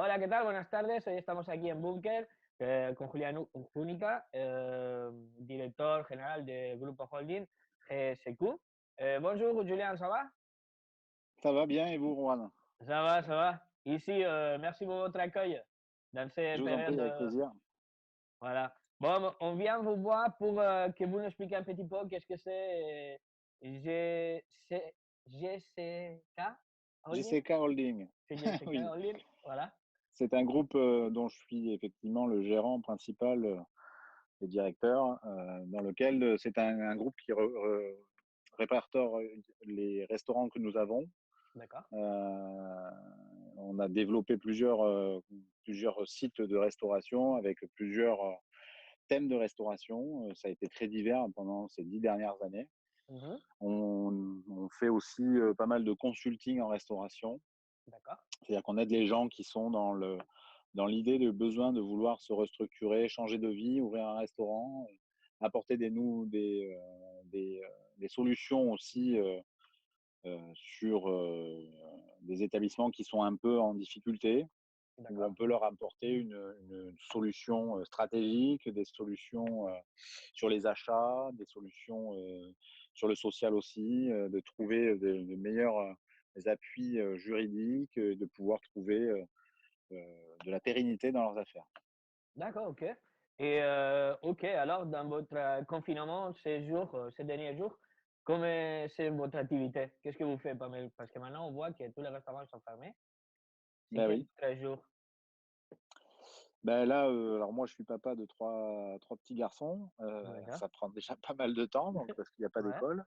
Hola, ¿qué tal? Buenas tardes. Hoy estamos aquí en Búnker con Julián Única, director general de Grupo Holding GSQ. Bonjour Julián, ça va? Ça va bien et vous, Juan? Ça va, ça va. Ici, merci pour votre accueil dans Je ces vous en périodes. prie, avec plaisir. Voilà. Bon, on vient vous voir pour que vous nous expliquiez un petit peu qu'est-ce que c'est GCK Holding. JCK Holding, C'est GCK oui, Holding. Voilà. c'est un groupe dont je suis effectivement le gérant principal et directeur, dans lequel c'est un groupe qui répertoire les restaurants que nous avons. D'accord. Euh, on a développé plusieurs sites de restauration avec plusieurs thèmes de restauration. Ça a été très divers pendant ces 10 dernières années. Mhm. On fait aussi pas mal de consulting en restauration. D'accord. C'est-à-dire qu'on aide les gens qui sont dans l'idée de besoin de vouloir se restructurer, changer de vie, ouvrir un restaurant, apporter des solutions aussi sur des établissements qui sont un peu en difficulté, où D'accord. on peut leur apporter une solution stratégique, des solutions sur les achats, des solutions sur le social aussi, de trouver de meilleurs appuis juridiques, de pouvoir trouver de la pérennité dans leurs affaires. D'accord, ok. Et ok, alors dans votre confinement, ces jours, ces derniers jours, comment c'est votre activité? Qu'est-ce que vous faites, Pamela? Parce que maintenant, on voit que tous les restaurants sont fermés. C'est Ben quel oui. 13 jours? Ben là, alors moi je suis papa de trois petits garçons. D'accord. Ça prend déjà pas mal de temps, donc parce qu'il n'y a pas Ouais, d'école.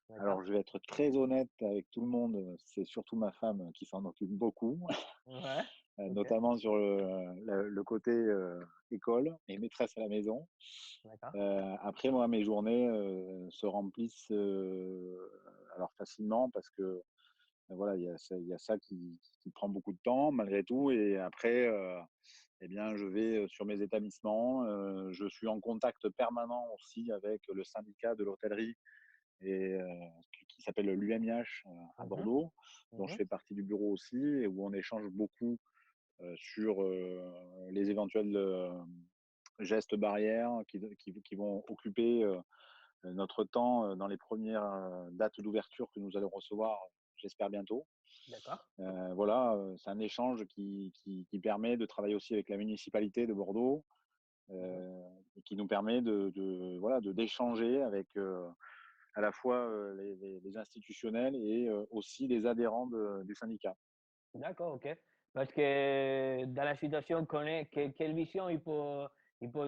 d'accord. Alors je vais être très honnête avec tout le monde, c'est surtout ma femme qui s'en occupe beaucoup. Ouais, ok, Notamment sur le côté école et maîtresse à la maison. d'accord. Après, moi, mes journées se remplissent alors facilement parce que voilà, il y a ça qui prend beaucoup de temps malgré tout. Et après, eh bien, je vais sur mes établissements. Je suis en contact permanent aussi avec le syndicat de l'hôtellerie et qui s'appelle l'UMIH à Mhm, Bordeaux, dont je mhm, fais partie du bureau aussi, et où on échange beaucoup sur les éventuels gestes barrières qui vont occuper notre temps dans les premières dates d'ouverture que nous allons recevoir, j'espère bientôt. d'accord. Voilà, c'est un échange qui permet de travailler aussi avec la municipalité de Bordeaux Mhm. et qui nous permet voilà, d'échanger avec à la fois les institutionnels et aussi les adhérents du syndicat. D'accord, ok. Parce que dans la situation qu'on est, quelle vision il peut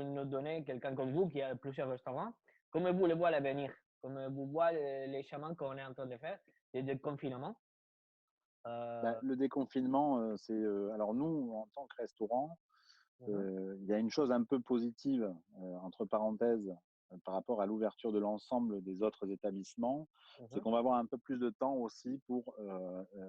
nous donner quelqu'un comme vous qui a plusieurs restaurants? Comment vous le voyez à l'avenir? Comment vous voyez les chemins qu'on est en train de faire, de confinement? Bah, Euh, le déconfinement, c'est alors nous, en tant que restaurant, mhm, il y a une chose un peu positive, entre parenthèses, par rapport à l'ouverture de l'ensemble des autres établissements, c'est mhm, qu'on va avoir un peu plus de temps aussi pour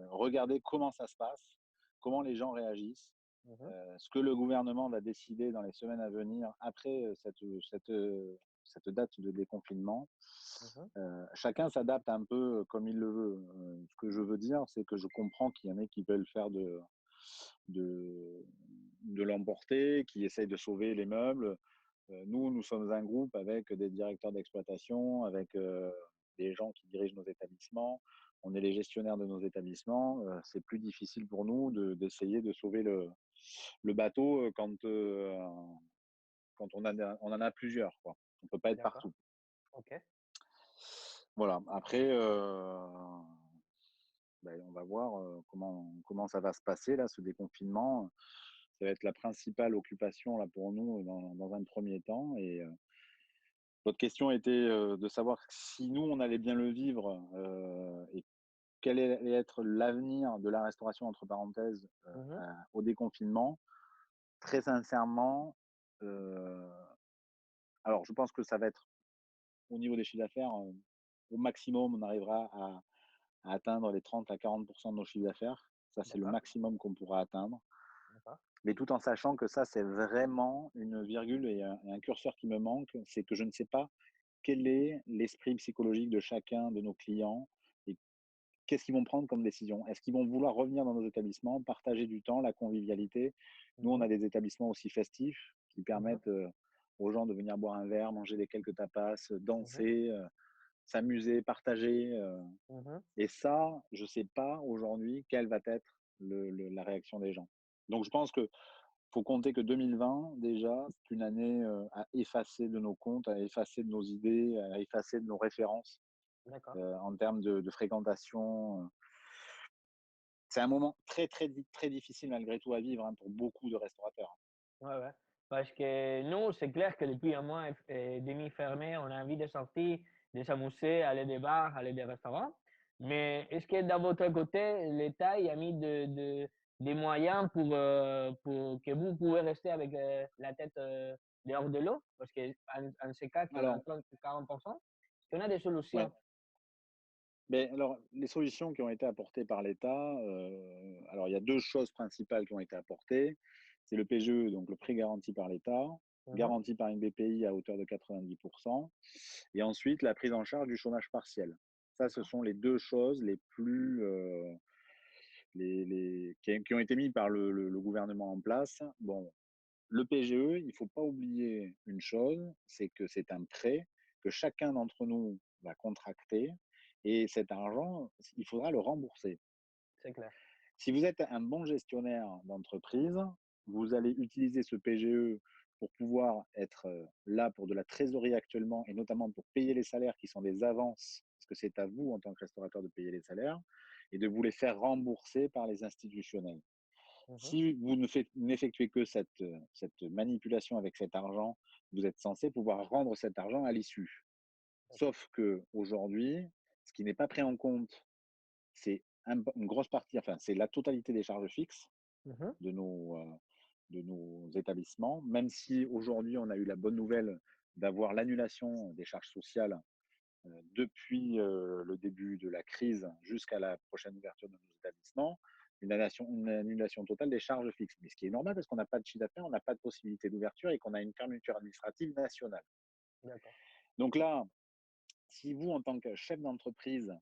regarder comment ça se passe, comment les gens réagissent, mhm, ce que le gouvernement va décider dans les semaines à venir après cette date de déconfinement. mhm, Chacun s'adapte un peu comme il le veut. Ce que je veux dire, c'est que je comprends qu'il y en ait qui veulent faire de, de l'emporter, qui essayent de sauver les meubles. Nous sommes un groupe avec des directeurs d'exploitation, avec des gens qui dirigent nos établissements. On est les gestionnaires de nos établissements. C'est plus difficile pour nous d'essayer de sauver le bateau quand on en a plusieurs, quoi. On ne peut pas être d'accord, partout. ok. Voilà. Après, ben, on va voir comment ça va se passer, là, ce déconfinement. Ça va être la principale occupation là, pour nous dans un premier temps. Et votre question était de savoir si nous, on allait bien le vivre et quel allait être l'avenir de la restauration, entre parenthèses, Mhm, au déconfinement. Très sincèrement, euh, alors je pense que ça va être au niveau des chiffres d'affaires, au maximum, on arrivera à atteindre les 30 à 40% de nos chiffres d'affaires. Ça, c'est le d'accord, maximum qu'on pourra atteindre. d'accord, Mais tout en sachant que ça, c'est vraiment une virgule et un curseur qui me manque, c'est que je ne sais pas quel est l'esprit psychologique de chacun de nos clients et qu'est-ce qu'ils vont prendre comme décision? Est-ce qu'ils vont vouloir revenir dans nos établissements, partager du temps, la convivialité? Nous, on Mmh. a des établissements aussi festifs qui Mmh. permettent aux gens de venir boire un verre, manger des quelques tapas, Mmh. danser, s'amuser, partager. Mmh. Et ça, je ne sais pas aujourd'hui quelle va être la réaction des gens. Donc, je pense que faut compter que 2020, déjà, c'est une année à effacer de nos comptes, à effacer de nos idées, à effacer de nos références D'accord. en termes de fréquentation. C'est un moment très, très, très difficile malgré tout à vivre hein, pour beaucoup de restaurateurs. Ouais, ouais. Parce que nous, c'est clair que depuis un mois et demi fermé, on a envie de sortir, de s'amuser, aller des bars, aller des restaurants. Mais est-ce que dans votre côté, l'État y a mis des moyens pour que vous pouvez rester avec la tête dehors de l'eau? Parce qu'en ce cas, qui Alors, représente 40%, est-ce qu'on a des ouais. solutions? Mais alors, les solutions qui ont été apportées par l'État, alors il y a deux choses principales qui ont été apportées. C'est le PGE, donc le prêt garanti par l'État, Mhm. garanti par une BPI à hauteur de 90%, et ensuite la prise en charge du chômage partiel. Ça, ce D'accord. sont les deux choses les plus, qui ont été mises par le gouvernement en place. Bon, le PGE, il ne faut pas oublier une chose, c'est que c'est un prêt que chacun d'entre nous va contracter et cet argent, il faudra le rembourser. C'est clair. Si vous êtes un bon gestionnaire d'entreprise, vous allez utiliser ce PGE pour pouvoir être là pour de la trésorerie actuellement et notamment pour payer les salaires qui sont des avances, parce que c'est à vous en tant que restaurateur de payer les salaires et de vous les faire rembourser par les institutionnels. Mhm. Si vous n'effectuez que cette manipulation avec cet argent, vous êtes censé pouvoir rendre cet argent à l'issue. D'accord. Sauf que aujourd'hui, ce qui n'est pas pris en compte, c'est une grosse partie, enfin, c'est la totalité des charges fixes Mhm. de de nos établissements, même si aujourd'hui, on a eu la bonne nouvelle d'avoir l'annulation des charges sociales depuis le début de la crise jusqu'à la prochaine ouverture de nos établissements, une annulation totale des charges fixes. Mais ce qui est normal parce qu'on n'a pas de chiffre d'affaires, on n'a pas de possibilité d'ouverture et qu'on a une fermeture administrative nationale. D'accord. Donc là, si vous, en tant que chef d'entreprise,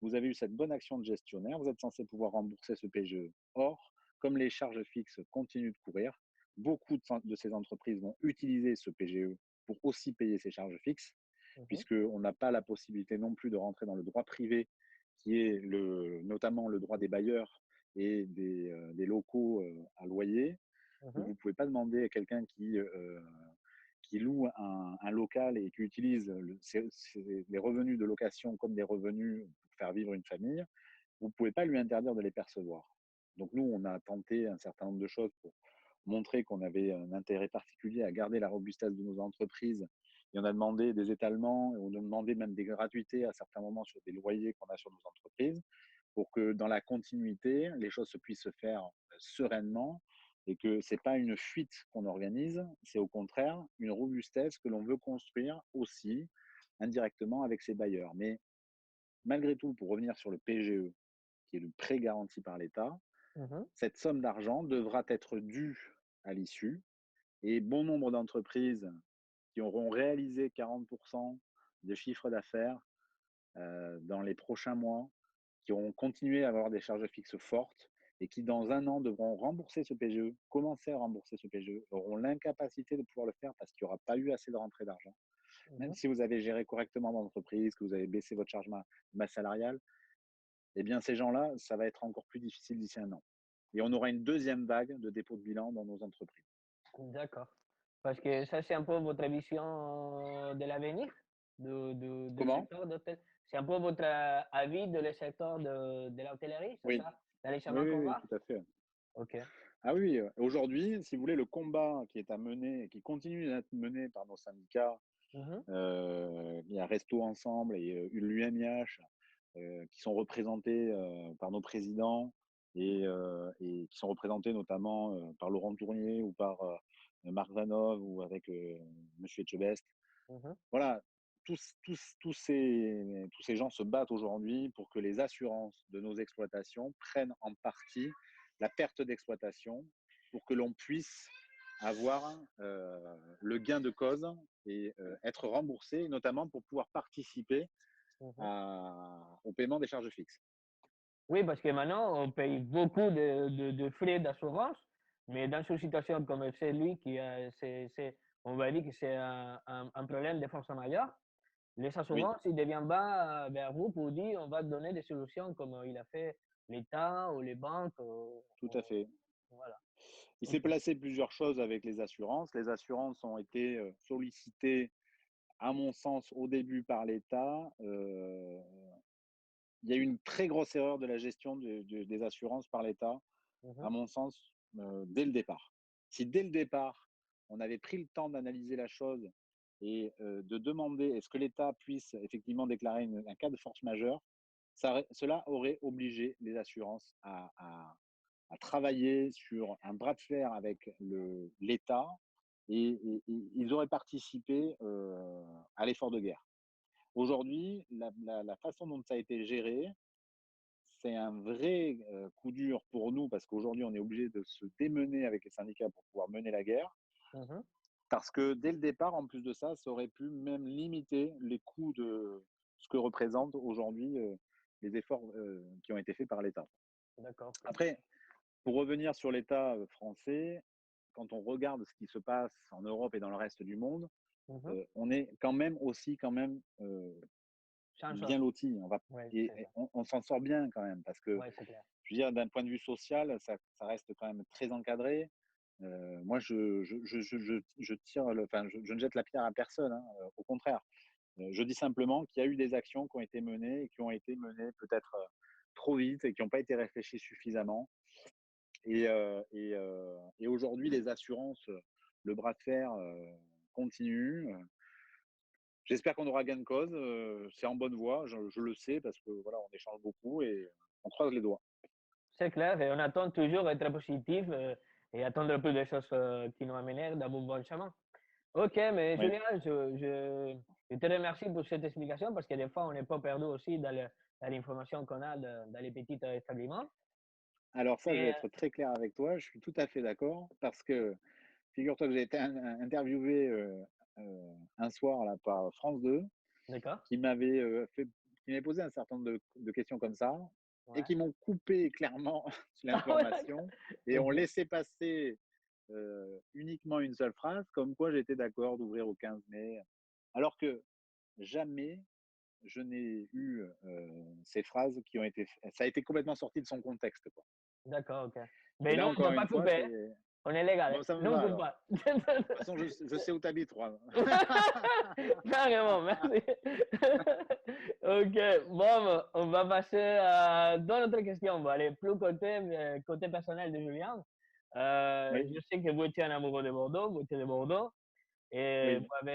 vous avez eu cette bonne action de gestionnaire, vous êtes censé pouvoir rembourser ce PGE. Or, comme les charges fixes continuent de courir, beaucoup de ces entreprises vont utiliser ce PGE pour aussi payer ces charges fixes, Mhm. puisqu'on n'a pas la possibilité non plus de rentrer dans le droit privé, qui est notamment le droit des bailleurs et des locaux à loyer, où Mhm. vous ne pouvez pas demander à quelqu'un qui loue un local et qui utilise les revenus de location comme des revenus pour faire vivre une famille, vous ne pouvez pas lui interdire de les percevoir. Donc nous, on a tenté un certain nombre de choses pour montrer qu'on avait un intérêt particulier à garder la robustesse de nos entreprises. Et on a demandé des étalements, et on a demandé même des gratuités à certains moments sur des loyers qu'on a sur nos entreprises, pour que dans la continuité, les choses se puissent se faire sereinement et que ce n'est pas une fuite qu'on organise, c'est au contraire une robustesse que l'on veut construire aussi indirectement avec ses bailleurs. Mais malgré tout, pour revenir sur le PGE, qui est le prêt garanti par l'État, Mhm. cette somme d'argent devra être due à l'issue et bon nombre d'entreprises qui auront réalisé 40% de chiffre d'affaires dans les prochains mois, qui auront continué à avoir des charges fixes fortes et qui, dans un an, devront rembourser ce PGE, commencer à rembourser ce PGE, auront l'incapacité de pouvoir le faire parce qu'il n'y aura pas eu assez de rentrée d'argent. Même Mhm. si vous avez géré correctement l'entreprise, que vous avez baissé votre charge masse salariale, eh bien, ces gens-là, ça va être encore plus difficile d'ici un an. Et on aura une deuxième vague de dépôt de bilan dans nos entreprises. D'accord. Parce que ça, c'est un peu votre vision de l'avenir du Comment? secteur d'hôtel. C'est un peu votre avis de le secteur de l'hôtellerie, c'est Oui, ça? Dans les oui, changements oui, qu'on oui, va? tout à fait. Ok. Ah oui, aujourd'hui, si vous voulez, le combat qui est à mener, qui continue d'être mené par nos syndicats, Mhm. il y a Resto Ensemble et l'UMIH, qui sont représentés par nos présidents et qui sont représentés notamment par Laurent Tournier ou par Marc Vanov ou avec Monsieur Etchebest. Mhm. Voilà, tous ces gens se battent aujourd'hui pour que les assurances de nos exploitations prennent en partie la perte d'exploitation pour que l'on puisse avoir le gain de cause et être remboursé, notamment pour pouvoir participer Mhm. au paiement des charges fixes. Oui, parce que maintenant, on paye beaucoup de frais d'assurance, mais dans une situation comme celui qui a, on va dire que c'est un problème de force majeure, les Oui, assurances, ils ne viennent pas vers vous pour dire on va te donner des solutions comme il a fait l'État ou les banques. tout à fait. Voilà. Il s'est Ok. placé plusieurs choses avec les assurances. Les assurances ont été sollicitées, à mon sens, au début par l'État. Il y a eu une très grosse erreur de la gestion des assurances par l'État, à Mhm, mon sens, dès le départ. Si dès le départ, on avait pris le temps d'analyser la chose et de demander est-ce que l'État puisse effectivement déclarer un cas de force majeure, cela aurait obligé les assurances à travailler sur un bras de fer avec l'État et ils auraient participé à l'effort de guerre. Aujourd'hui, la façon dont ça a été géré, c'est un vrai coup dur pour nous parce qu'aujourd'hui, on est obligé de se démener avec les syndicats pour pouvoir mener la guerre. mhm. Parce que dès le départ, en plus de ça, ça aurait pu même limiter les coûts de ce que représentent aujourd'hui les efforts qui ont été faits par l'État. D'accord. Ok. Après, pour revenir sur l'État français, quand on regarde ce qui se passe en Europe et dans le reste du monde, Mhm. on est quand même aussi quand même Chanson. bien loti. Oui, c'est Et ça. on s'en sort bien quand même parce que Oui, c'est clair. je veux dire, d'un point de vue social, ça reste quand même très encadré. Moi, je tire, enfin, je ne jette la pierre à personne, hein, au contraire. Je dis simplement qu'il y a eu des actions qui ont été menées et qui ont été menées peut-être trop vite et qui n'ont pas été réfléchies suffisamment. Et aujourd'hui, les assurances, le bras de fer continue. J'espère qu'on aura gain de cause. C'est en bonne voie, je le sais parce que voilà, on échange beaucoup et on croise les doigts. C'est clair, et on attend toujours être positif et attendre plus de choses qui nous amènent dans un bon chemin. Ok, mais Oui. Julien, je te remercie pour cette explication parce que des fois, on n'est pas perdu aussi dans l'information qu'on a dans les petits établissements. Alors ça, je vais Mais, être très clair avec toi. Je suis tout à fait d'accord parce que figure-toi que j'ai été interviewé un soir là, par France 2 d'accord? qui m'avait qui m'avait posé un certain nombre de questions comme ça et Ouais. qui m'ont coupé clairement Ah ouais, d'accord. l'information et ont Ok. laissé passer uniquement une seule phrase, comme quoi j'étais d'accord d'ouvrir au 15 mai, alors que jamais je n'ai eu ces phrases qui ont été, ça a été complètement sorti de son contexte, quoi. D'accord, ok. Et Mais nous, là, on ne encore va pas une fois, couper, hein. c'est On est légal, hein. bon, ça me Nous, on va ne coupe alors. pas. De toute façon, je sais où tu habites, Juan. Carrément, merci. Ok, bon, on va passer à d'autres questions. On va aller plus côté personnel de Julien. Oui, Je sais que vous étiez un amoureux de Bordeaux, vous étiez de Bordeaux, et oui.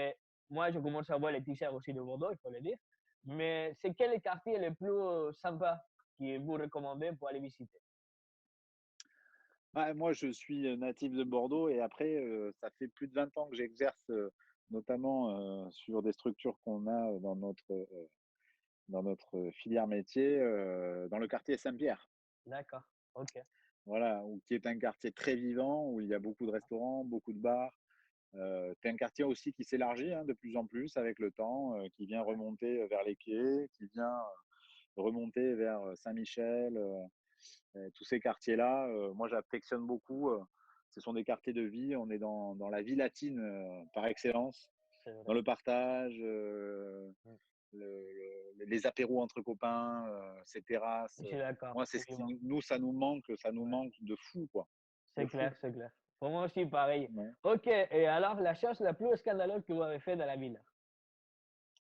moi, je commence à voir les t-shirts aussi de Bordeaux, il faut le dire. Mais c'est quel quartier le plus sympa que vous recommandez pour aller visiter? Ah, moi, je suis natif de Bordeaux et après, ça fait plus de 20 ans que j'exerce, notamment sur des structures qu'on a dans notre filière métier, dans le quartier Saint-Pierre. D'accord, ok. Voilà, qui est un quartier très vivant, où il y a beaucoup de restaurants, beaucoup de bars. C'est un quartier aussi qui s'élargit hein, de plus en plus avec le temps, qui vient Ouais, remonter vers les quais, qui vient remonter vers Saint-Michel, tous ces quartiers-là. Moi, j'affectionne beaucoup. Ce sont des quartiers de vie. On est dans la vie latine par excellence, c'est dans vrai. le partage, Mm. les apéros entre copains, ces Je terrasses. suis d'accord, Moi, c'est ce qui vivant. nous, ça nous Ouais. manque de fou, quoi. De C'est fou. clair, c'est clair. Pour moi aussi, pareil. Ouais. Ok, et alors, la chose la plus scandaleuse que vous avez fait dans la ville?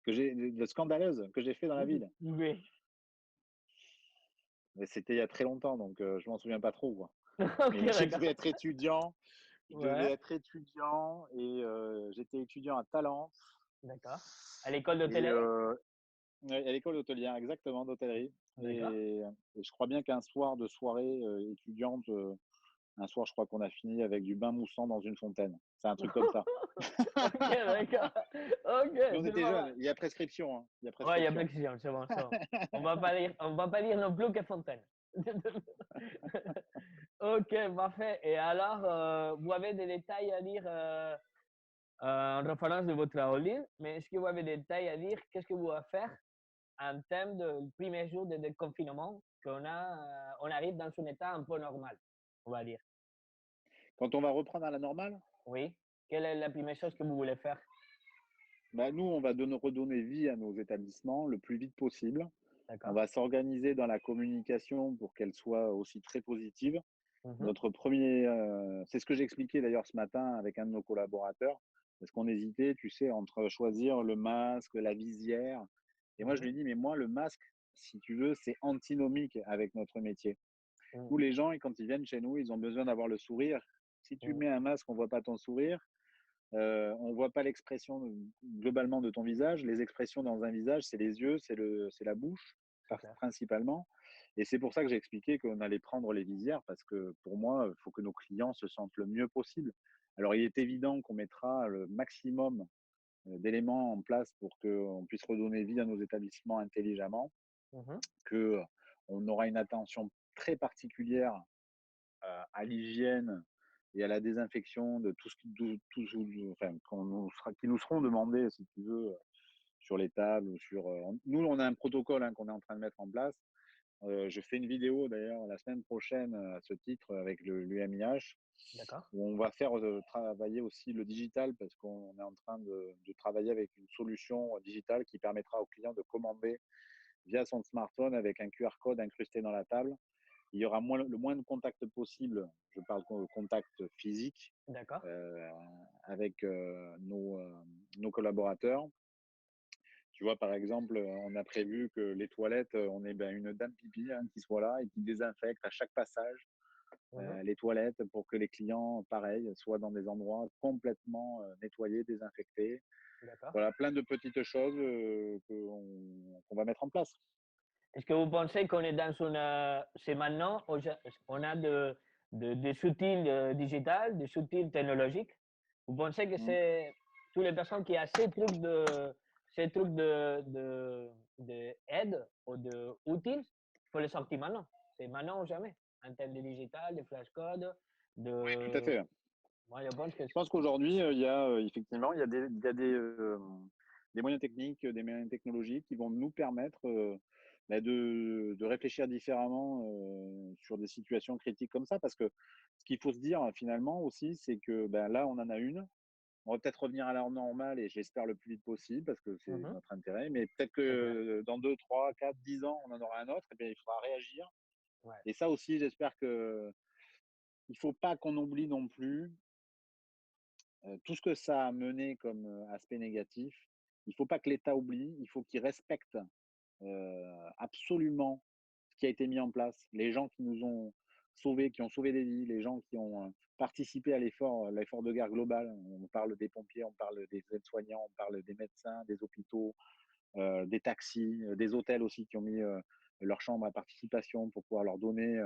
De scandaleuse que j'ai fait dans la ville. Oui. Mais c'était il y a très longtemps, donc je m'en souviens pas trop, quoi. Ok, Mais je devais d'accord. être étudiant. Je devais Ouais, être étudiant et j'étais étudiant à Talence d'accord. À l'école et d'hôtellerie? ouais, à l'école hôtelière, exactement, d'hôtellerie. D'accord. Et je crois bien qu'un soir de soirée étudiante, un soir, je crois qu'on a fini avec du bain moussant dans une fontaine. C'est un truc comme ça. Ok, d'accord. Ok, Mais on c'est était marrant. jeunes. Il y a prescription, hein. Il y a Ouais, il y a prescription. précision, c'est bon, c'est bon. On va pas dire non plus que Fontaine. Ok, parfait. Et alors, vous avez des détails à dire en référence de votre holding, mais est-ce que vous avez des détails à dire? Qu'est-ce que vous allez faire en termes de premier jour de confinement, on arrive dans un état un peu normal, on va dire. Quand on va reprendre à la normale, Oui. Quelle est la première chose que vous voulez faire? bah, nous, on va redonner vie à nos établissements le plus vite possible. On D'accord. va s'organiser dans la communication pour qu'elle soit aussi très positive. Mhm, Notre premier, c'est ce que j'ai expliqué d'ailleurs ce matin avec un de nos collaborateurs, parce qu'on hésitait, tu sais, entre choisir le masque, la visière. Et moi, je mhm, lui dis, mais moi, le masque, si tu veux, c'est antinomique avec notre métier. mm, Nous, les gens, quand ils viennent chez nous, ils ont besoin d'avoir le sourire. Si tu mm, mets un masque, on voit pas ton sourire. On voit pas l'expression globalement de ton visage. Les expressions dans un visage, c'est les yeux, c'est la bouche, c'est clair. principalement. Et c'est pour ça que j'ai expliqué qu'on allait prendre les visières, parce que pour moi, il faut que nos clients se sentent le mieux possible. Alors, il est évident qu'on mettra le maximum d'éléments en place pour qu'on puisse redonner vie à nos établissements intelligemment, Mhm, qu'on aura une attention très particulière à l'hygiène et à la désinfection de tout ce enfin, qui nous seront demandés, si tu veux, sur les tables ou sur. Nous, on a un protocole qu'on est en train de mettre en place. Je fais une vidéo d'ailleurs la semaine prochaine à ce titre avec l'UMIH, d'accord. où on va faire travailler aussi le digital, parce qu'on est en train de travailler avec une solution digitale qui permettra au client de commander via son smartphone avec un QR code incrusté dans la table. Il y aura le moins de contact possible, je parle de contact physique, D'accord. euh, avec nos collaborateurs. Tu vois, par exemple, on a prévu que les toilettes, on ait une dame pipi qui soit là et qui désinfecte à chaque passage Mhm, les toilettes pour que les clients, pareil, soient dans des endroits complètement nettoyés, désinfectés. d'accord. Voilà, plein de petites choses qu'on va mettre en place. Est-ce que vous pensez qu'on est dans une... c'est maintenant, on a des outils digitales, des outils technologiques. Vous pensez que Mm. c'est toutes les personnes qui ont ces trucs de aide ou de outils, il faut les sortir maintenant. C'est maintenant ou jamais. En termes de digital, de flashcode, Oui, tout à de... fait. Moi, je pense que... Je pense qu'aujourd'hui, il y a effectivement, il y a des moyens techniques, des moyens technologiques qui vont nous permettre bah, de réfléchir différemment sur des situations critiques comme ça. Parce que ce qu'il faut se dire finalement aussi, c'est que ben, là, on en a une. On va peut-être revenir à l'heure normale et j'espère le plus vite possible parce que c'est Mhm, notre intérêt. Mais peut-être c'est clair. que dans 2, 3, 4, 10 ans, on en aura un autre. Et bien, il faudra réagir. Ouais, Et ça aussi, j'espère que il ne faut pas qu'on oublie non plus tout ce que ça a mené comme aspect négatif. Il ne faut pas que l'État oublie, il faut qu'il respecte absolument ce qui a été mis en place, les gens qui nous ont sauvés, qui ont sauvé des vies, les gens qui ont participé à l'effort de guerre global. On parle des pompiers, on parle des aides-soignants, on parle des médecins, des hôpitaux, des taxis, des hôtels aussi qui ont mis leur chambre à participation pour pouvoir leur donner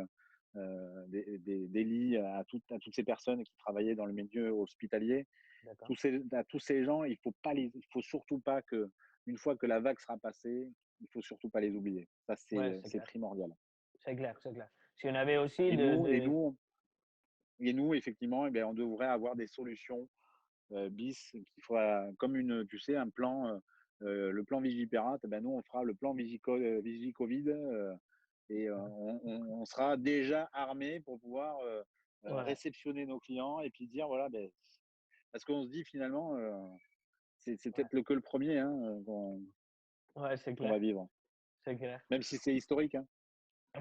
des lits à toutes ces personnes qui travaillaient dans le milieu hospitalier. d'accord. À tous ces gens, il faut surtout pas que, une fois que la vague sera passée, il faut surtout pas les oublier. Ça, Ouais, c'est c'est clair. primordial. C'est clair, c'est clair. Si on avait aussi Et nous, et nous, et nous, effectivement, eh bien, on devrait avoir des solutions bis qui fera comme tu sais, un plan, le plan Vigipirate. Eh ben, nous, on fera le plan Vigicovid et on sera déjà armé pour pouvoir ouais, réceptionner nos clients et puis dire voilà, ben, parce qu'on se dit finalement, c'est ouais, peut-être que le premier ouais, c'est qu'on clair, va vivre, c'est clair. même si c'est historique. Hein.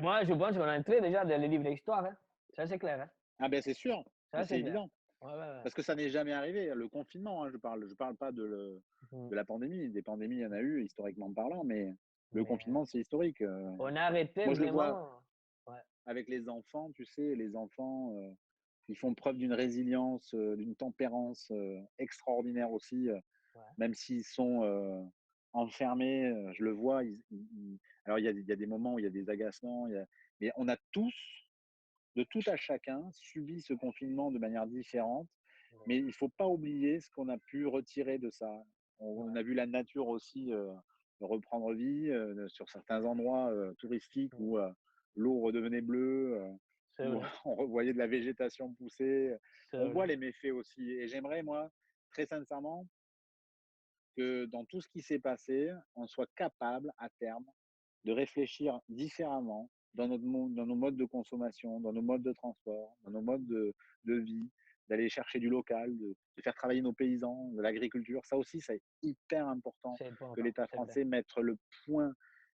Moi, je pense qu'on est entré déjà dans les livres d'histoire, hein. Ça, c'est clair, hein. Ah ben c'est sûr, mais Ça, c'est c'est clair. évident, Ouais, ouais, ouais. parce que ça n'est jamais arrivé. Le confinement, hein, je parle pas Mhm. de la pandémie. Des pandémies, il y en a eu historiquement parlant, mais le Mais confinement, c'est historique. on a arrêté Moi, je le vois vraiment. Ouais, avec les enfants, tu sais, les enfants, ils font preuve d'une résilience, d'une tempérance extraordinaire aussi, ouais, même s'ils sont enfermés. Je le vois. Alors, il y a des moments où il y a des agacements, mais on a tous, de tout à chacun, subi ce confinement de manière différente. Mais il ne faut pas oublier ce qu'on a pu retirer de ça. On ouais. a vu la nature aussi reprendre vie sur certains endroits touristiques Mhm. où l'eau redevenait bleue, C'est où vrai, on revoyait de la végétation pousser. c'est On voit vrai. les méfaits aussi. Et j'aimerais, moi, très sincèrement, que dans tout ce qui s'est passé, on soit capable à terme de réfléchir différemment dans nos modes de consommation, dans nos modes de transport, dans nos modes de vie, d'aller chercher du local, de faire travailler nos paysans, de l'agriculture. Ça aussi, c'est hyper important c'est que important, l'État c'est clair. français mette le point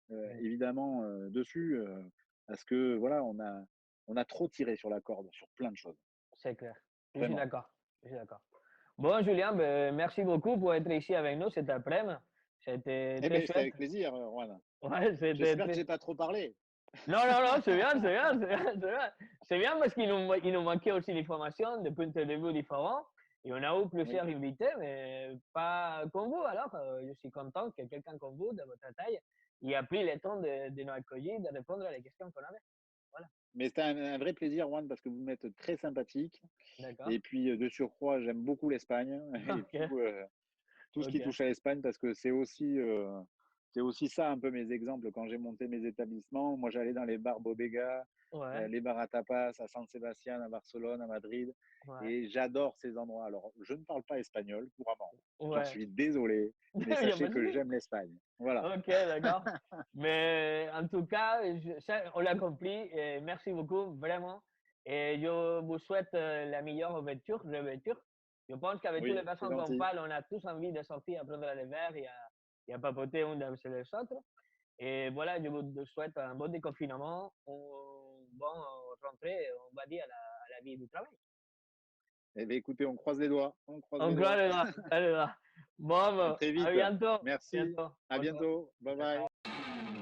Mmh, évidemment dessus, parce que voilà, on a trop tiré sur la corde sur plein de choses, c'est clair. Je suis vraiment. d'accord, je suis d'accord. Bon, Julien, ben, merci beaucoup pour être ici avec nous cet après-midi. C'était Eh très bien, c'était chouette. avec plaisir, Juan. Ouais, c'était J'espère que très. j'ai pas trop parlé. Non, non, non, c'est bien, c'est bien, c'est bien, c'est bien. C'est bien parce il nous manquait aussi l'information de points de vue différents. Et on a eu Oui, plusieurs invités, mais pas comme vous. Alors, je suis content que quelqu'un comme vous, de votre taille, ait pris le temps de nous accueillir, de répondre à les questions qu'on avait. Voilà, mais c'était un vrai plaisir, Juan, parce que vous m'êtes très sympathique. d'accord. Et puis, de surcroît, j'aime beaucoup l'Espagne et Ok, tout ce qui ok. touche à l'Espagne, parce que c'est aussi ça un peu mes exemples. Quand j'ai monté mes établissements, moi, j'allais dans les bars Bodega, Ouais, les bars à tapas à San Sebastián, à Barcelone, à Madrid. ouais, Et j'adore ces endroits. Alors, je ne parle pas espagnol couramment. J'en ouais. suis désolé, mais Il y a pas sachez de que souci. j'aime l'Espagne. Voilà. Ok, d'accord. Mais en tout cas, ça, on l'a compris. Et merci beaucoup, vraiment. Et je vous souhaite la meilleure ouverture. Je pense qu'avec toutes les Oui, c'est personnes qu'on gentil. parle, on a tous envie de sortir, à prendre le verre et à papoter un avec les autres. Et voilà, je vous souhaite un bon déconfinement, une bonne rentrée, on va dire, à la vie du travail. Eh bien, écoutez, on croise les doigts. On croise les Encore doigts. les gars, allez là. Bon, À bon, très à vite. bientôt. À Merci. bientôt. À Bonne soirée. bientôt. Bye Ciao, ciao. bye.